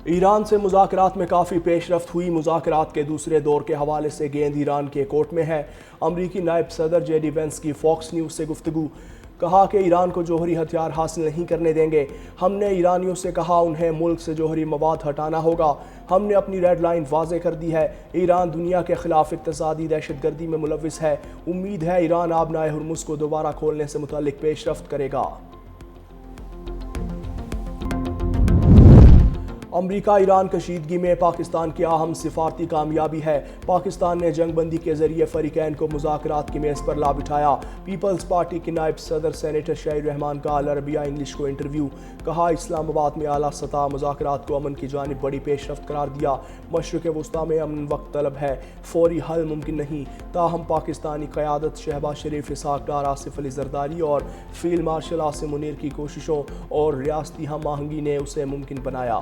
ایران سے مذاکرات میں کافی پیش رفت ہوئی۔ مذاکرات کے دوسرے دور کے حوالے سے گیند ایران کے کورٹ میں ہے۔ امریکی نائب صدر جے ڈی وینس کی فاکس نیوز سے گفتگو، کہا کہ ایران کو جوہری ہتھیار حاصل نہیں کرنے دیں گے۔ ہم نے ایرانیوں سے کہا انہیں ملک سے جوہری مواد ہٹانا ہوگا۔ ہم نے اپنی ریڈ لائن واضح کر دی ہے۔ ایران دنیا کے خلاف اقتصادی دہشت گردی میں ملوث ہے۔ امید ہے ایران آبنائے ہرمز کو دوبارہ کھولنے سے متعلق پیش رفت کرے گا۔ امریکہ ایران کشیدگی میں پاکستان کی اہم سفارتی کامیابی ہے۔ پاکستان نے جنگ بندی کے ذریعے فریقین کو مذاکرات کی میز پر لا بٹھایا۔ پیپلز پارٹی کے نائب صدر سینیٹر شہید رحمان کا العربیہ انگلش کو انٹرویو، کہا اسلام آباد میں اعلیٰ سطح مذاکرات کو امن کی جانب بڑی پیش رفت قرار دیا۔ مشرق وسطیٰ میں امن وقت طلب ہے، فوری حل ممکن نہیں، تاہم پاکستانی قیادت شہباز شریف، اسحاق ڈار، آصف علی زرداری اور فیلڈ مارشل عاصم منیر کی کوششوں اور ریاستی ہم آہنگی نے اسے ممکن بنایا۔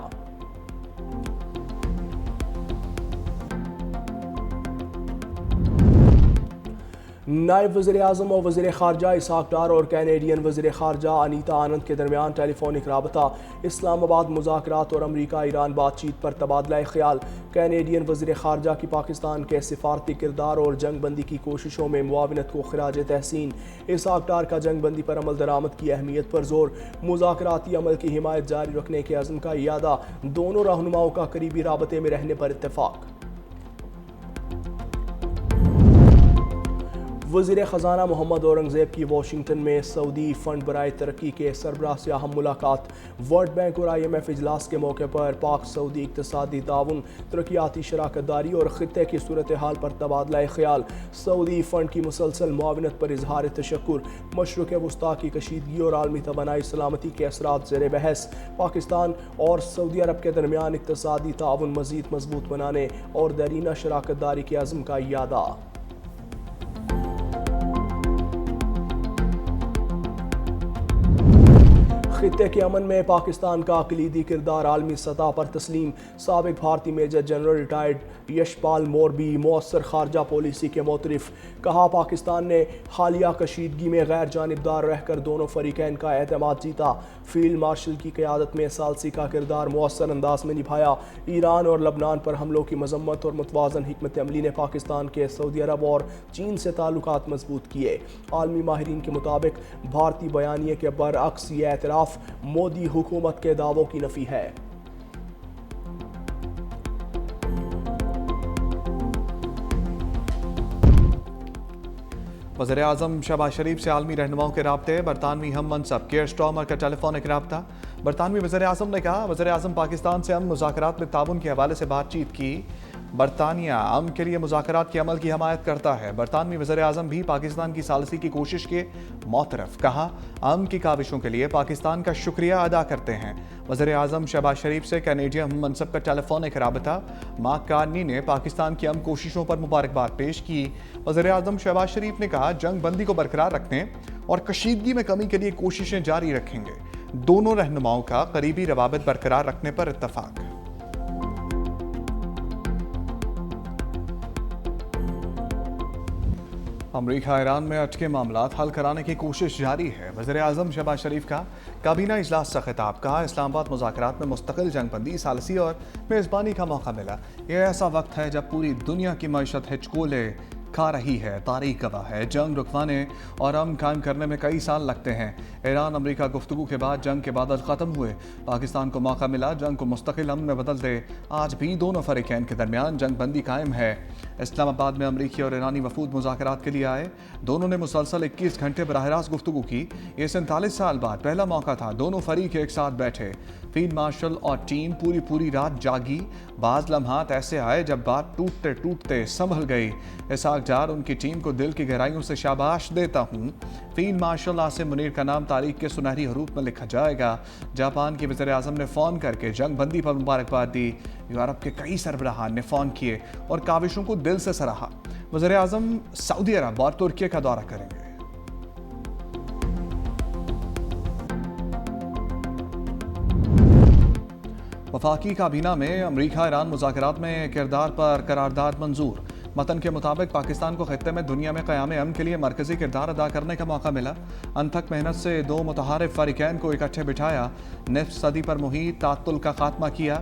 نائب وزیر اعظم اور وزیر خارجہ اسحاق ڈار اور کینیڈین وزیر خارجہ انیتا آنند کے درمیان ٹیلی فونک رابطہ۔ اسلام آباد مذاکرات اور امریکہ ایران بات چیت پر تبادلہ خیال۔ کینیڈین وزیر خارجہ کی پاکستان کے سفارتی کردار اور جنگ بندی کی کوششوں میں معاونت کو خراج تحسین۔ اسحاق ڈار کا جنگ بندی پر عمل درآمد کی اہمیت پر زور۔ مذاکراتی عمل کی حمایت جاری رکھنے کے عزم کا اعادہ۔ دونوں رہنماؤں کا قریبی رابطے میں رہنے پر اتفاق۔ وزیر خزانہ محمد اورنگزیب کی واشنگٹن میں سعودی فنڈ برائے ترقی کے سربراہ سے اہم ملاقات۔ ورلڈ بینک اور آئی ایم ایف اجلاس کے موقع پر پاک سعودی اقتصادی تعاون، ترقیاتی شراکت داری اور خطے کی صورتحال پر تبادلہ خیال۔ سعودی فنڈ کی مسلسل معاونت پر اظہار تشکر۔ مشرق وسطیٰ کی کشیدگی اور عالمی توانائی سلامتی کے اثرات زیر بحث۔ پاکستان اور سعودی عرب کے درمیان اقتصادی تعاون مزید مضبوط بنانے اور دیرینہ شراکت داری کے عزم کا اعادہ۔ خطے کے امن میں پاکستان کا کلیدی کردار عالمی سطح پر تسلیم۔ سابق بھارتی میجر جنرل ریٹائرڈ یش پال موربی مؤثر خارجہ پالیسی کے معترف، کہا پاکستان نے حالیہ کشیدگی میں غیر جانبدار رہ کر دونوں فریقین کا اعتماد جیتا۔ فیلڈ مارشل کی قیادت میں ثالثی کا کردار مؤثر انداز میں نبھایا۔ ایران اور لبنان پر حملوں کی مذمت اور متوازن حکمت عملی نے پاکستان کے سعودی عرب اور چین سے تعلقات مضبوط کیے۔ عالمی ماہرین کے مطابق بھارتی بیانیے کے برعکس یہ اعتراف مودی حکومت کے دعووں کی نفی ہے۔ وزیر اعظم شہباز شریف سے عالمی رہنماؤں کے رابطے۔ برطانوی ہم منصب کیئر سٹارمر کا ٹیلی فونک رابطہ۔ برطانوی وزیر اعظم نے کہا وزیر اعظم پاکستان سے امن مذاکرات میں تعاون کے حوالے سے بات چیت کی۔ برطانیہ امن کے لیے مذاکرات کے عمل کی حمایت کرتا ہے۔ برطانوی وزیر اعظم بھی پاکستان کی ثالثی کی کوشش کے معترف، کہا امن کی کاوشوں کے لیے پاکستان کا شکریہ ادا کرتے ہیں۔ وزیر اعظم شہباز شریف سے کینیڈین ہم منصب کا ٹیلی فونک رابطہ۔ مارک کارنی نے پاکستان کی امن کوششوں پر مبارکباد پیش کی۔ وزیر اعظم شہباز شریف نے کہا جنگ بندی کو برقرار رکھنے اور کشیدگی میں کمی کے لیے کوششیں جاری رکھیں گے۔ دونوں رہنماؤں کا قریبی روابط برقرار رکھنے پر اتفاق۔ امریکہ ایران میں اٹکے معاملات حل کرانے کی کوشش جاری ہے۔ وزیر اعظم شہباز شریف کا کابینہ اجلاس سے خطاب، کہا اسلام آباد مذاکرات میں مستقل جنگ بندی، ثالثی اور میزبانی کا موقع ملا۔ یہ ایسا وقت ہے جب پوری دنیا کی معیشت ہچکولے کھا رہی ہے۔ تاریخ گواہ ہے جنگ رکوانے اور امن قائم کرنے میں کئی سال لگتے ہیں۔ ایران امریکہ گفتگو کے بعد جنگ کے بادل ختم ہوئے۔ پاکستان کو موقع ملا جنگ کو مستقل امن میں بدل دے۔ آج بھی دونوں فریقین کے درمیان جنگ بندی قائم ہے۔ اسلام آباد میں امریکی اور ایرانی وفود مذاکرات کے لیے آئے۔ دونوں نے مسلسل 21 گھنٹے براہ راست گفتگو کی۔ یہ 47 سال بعد پہلا موقع تھا دونوں فریق ایک ساتھ بیٹھے۔ فیلڈ مارشل اور ٹیم پوری رات جاگی۔ بعض لمحات ایسے آئے جب بات ٹوٹتے ٹوٹتے سنبھل گئی۔ اسحاق ڈار ان کی ٹیم کو دل کی گہرائیوں سے شاباش دیتا ہوں۔ فیلڈ مارشل عاصم منیر کا نام تاریخ کے سنہری حروف میں لکھا جائے گا۔ جاپان کے وزیر اعظم نے فون کر کے جنگ بندی پر مبارکباد دی۔ یورپ کے کئی سربراہان نے فون کیے اور کاوشوں کو دل سے سراہا۔ وزیر اعظم سعودی عرب اور ترکی کا دورہ کریں گے۔ وفاقی کابینہ میں امریکہ ایران مذاکرات میں کردار پر قرارداد منظور۔ متن کے مطابق پاکستان کو خطے میں دنیا میں قیام امن کے لیے مرکزی کردار ادا کرنے کا موقع ملا۔ انتھک محنت سے دو متحارب فریقین کو اکٹھے بٹھایا، نصف صدی پر محیط تعطل کا خاتمہ کیا